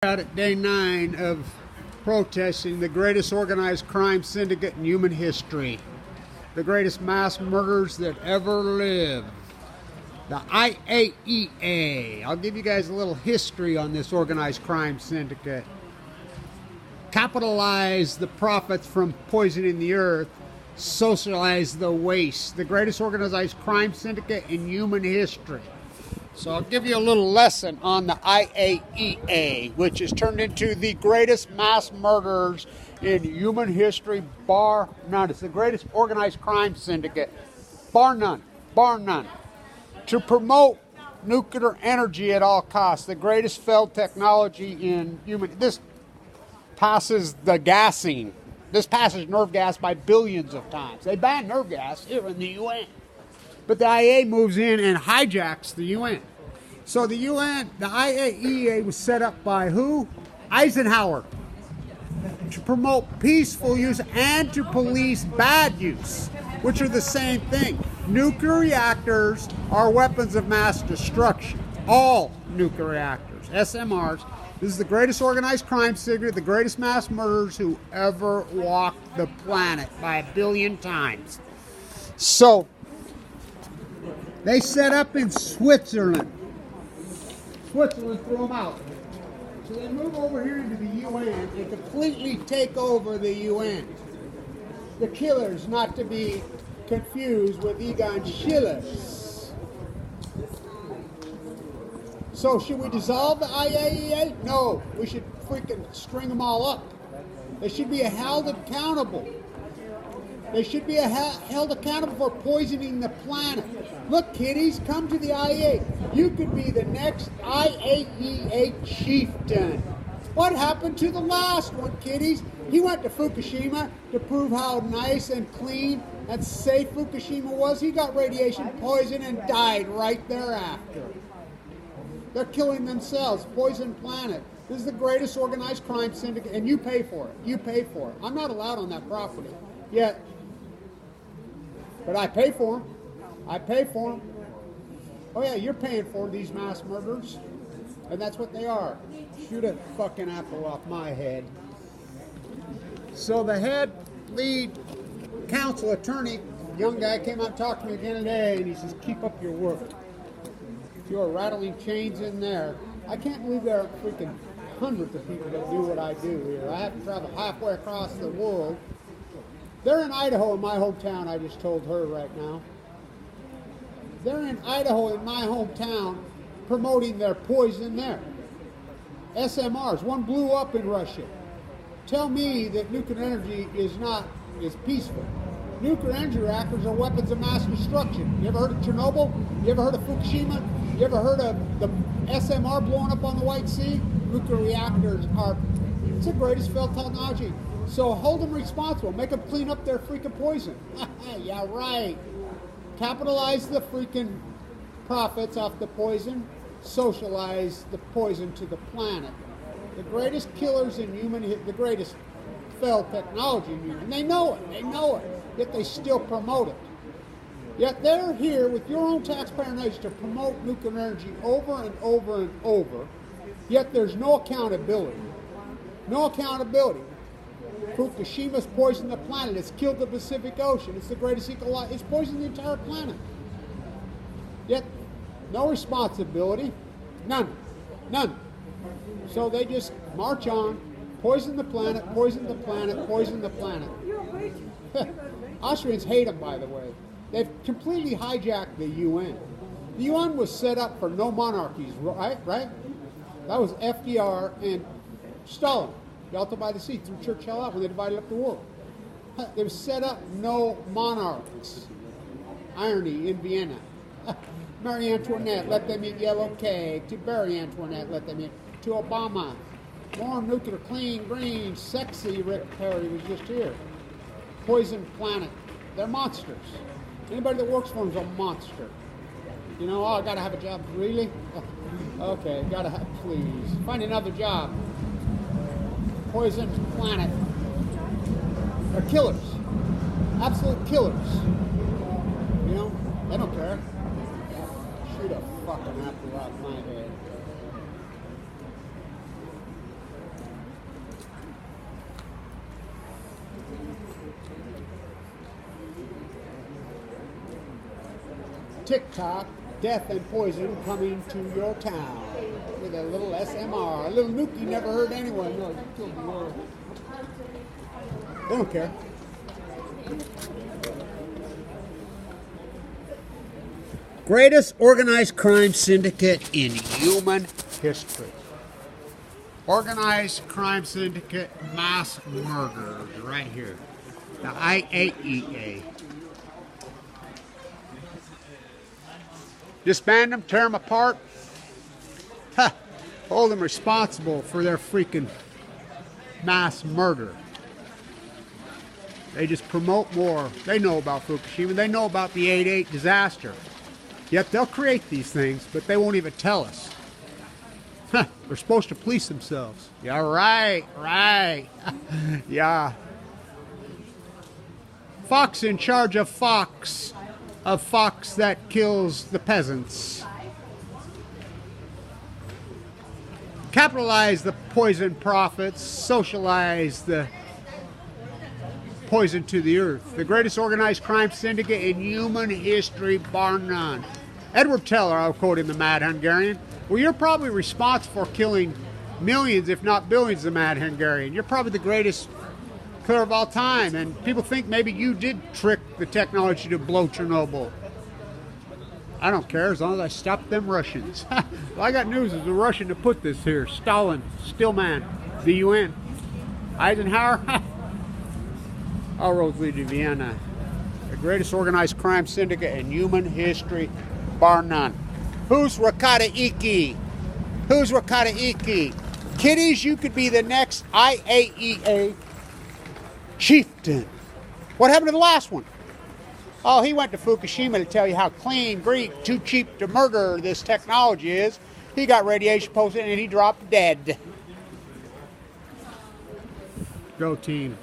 Out at day 9 of protesting the greatest organized crime syndicate in human history, the greatest mass murders that ever lived, the IAEA. I'll give you guys a little history on this organized crime syndicate. Capitalize the profits from poisoning the earth, socialize the waste, the greatest organized crime syndicate in human history. So I'll give you a little lesson on the IAEA, which has turned into the greatest mass murderers in human history, bar none. It's the greatest organized crime syndicate, bar none, bar none. To promote nuclear energy at all costs, the greatest failed technology in human. This passes the gassing. This passes nerve gas by billions of times. They ban nerve gas here in the UN. But the IAEA moves in and hijacks the UN. So the UN, the IAEA was set up by who? Eisenhower. To promote peaceful use and to police bad use, which are the same thing. Nuclear reactors are weapons of mass destruction. All nuclear reactors, SMRs. This is the greatest organized crime syndicate, the greatest mass murderers who ever walked the planet by a billion times. So, they set up in Switzerland. Switzerland threw them out. So they move over here into the UN and completely take over the UN. The killers, not to be confused with Egon Schiller's. So should we dissolve the IAEA? No, we should freaking string them all up. They should be held accountable. They should be held accountable for poisoning the planet. Look, kiddies, come to the IAEA. You could be the next IAEA chieftain. What happened to the last one, kiddies? He went to Fukushima to prove how nice and clean and safe Fukushima was. He got radiation poison and died right thereafter. They're killing themselves. Poison planet. This is the greatest organized crime syndicate, and you pay for it. You pay for it. I'm not allowed on that property yet. But I pay for them. I pay for them. Oh yeah, you're paying for these mass murders. And that's what they are. Shoot a fucking apple off my head. So the head lead counsel attorney, young guy, came out and talked to me again today, and he says, keep up your work. You're rattling chains in there. I can't believe there are freaking hundreds of people that do what I do here. I have to travel halfway across the world. They're in Idaho, in my hometown, I just told her right now. They're in Idaho, in my hometown, promoting their poison there. SMRs, one blew up in Russia. Tell me that nuclear energy is peaceful. Nuclear energy reactors are weapons of mass destruction. You ever heard of Chernobyl? You ever heard of Fukushima? You ever heard of the SMR blowing up on the White Sea? Nuclear reactors it's the greatest failed technology. So hold them responsible. Make them clean up their freaking poison. Yeah, right. Capitalize the freaking profits off the poison. Socialize the poison to the planet. The greatest killers in the greatest failed technology in human. And they know it. They know it. Yet they still promote it. Yet they're here with your own taxpayer knowledge to promote nuclear energy over and over and over. Yet there's no accountability. No accountability. Fukushima's poisoned the planet. It's killed the Pacific Ocean. It's the greatest ecological. It's poisoned the entire planet. Yet, no responsibility. None. None. So they just march on, poison the planet, poison the planet, poison the planet. Austrians hate them, by the way. They've completely hijacked the UN. The UN was set up for no monarchies, right? That was FDR and Stalin. Yalta by the Sea, threw Churchill out when they divided up the world. They were set up no monarchs. Irony in Vienna. Marie Antoinette, let them eat yellow cake. To Marie Antoinette, let them eat. To Obama, warm, nuclear, clean, green, sexy. Rick Perry was just here. Poison planet. They're monsters. Anybody that works for them is a monster. You know, I gotta have a job. Really? Okay, gotta have, please. Find another job. Poison planet. They're killers. Absolute killers. You know, they don't care. Shoot a fucking apple out my head. TikTok, death and poison coming to your town with a little SMR. A little nuke you never heard anyone. No, it killed the world. They don't care. Greatest organized crime syndicate in human history. Organized crime syndicate, mass murder, right here. The IAEA. Disband them, tear them apart. Ha! Hold them responsible for their freaking mass murder. They just promote war. They know about Fukushima. They know about the 8/8 disaster. Yet they'll create these things, but they won't even tell us. Huh, they're supposed to police themselves. Yeah, right. Yeah. Fox in charge of Fox that kills the peasants. Capitalize the poison profits, socialize the poison to the earth. The greatest organized crime syndicate in human history, bar none. Edward Teller, I'll quote in The Mad Hungarian. Well, you're probably responsible for killing millions, if not billions, of Mad Hungarian. You're probably the greatest killer of all time, and people think maybe you did trick the technology to blow Chernobyl. I don't care as long as I stop them Russians. Well, I got news as a Russian to put this here. Stalin, Stillman, the UN. Eisenhower, all roads lead to Vienna. The greatest organized crime syndicate in human history, bar none. Who's Rakata Iki? Who's Rakata Iki? Kiddies, you could be the next IAEA chieftain. What happened to the last one? Oh, he went to Fukushima to tell you how clean, green, too cheap to murder this technology is. He got radiation poisoning and he dropped dead. Go team.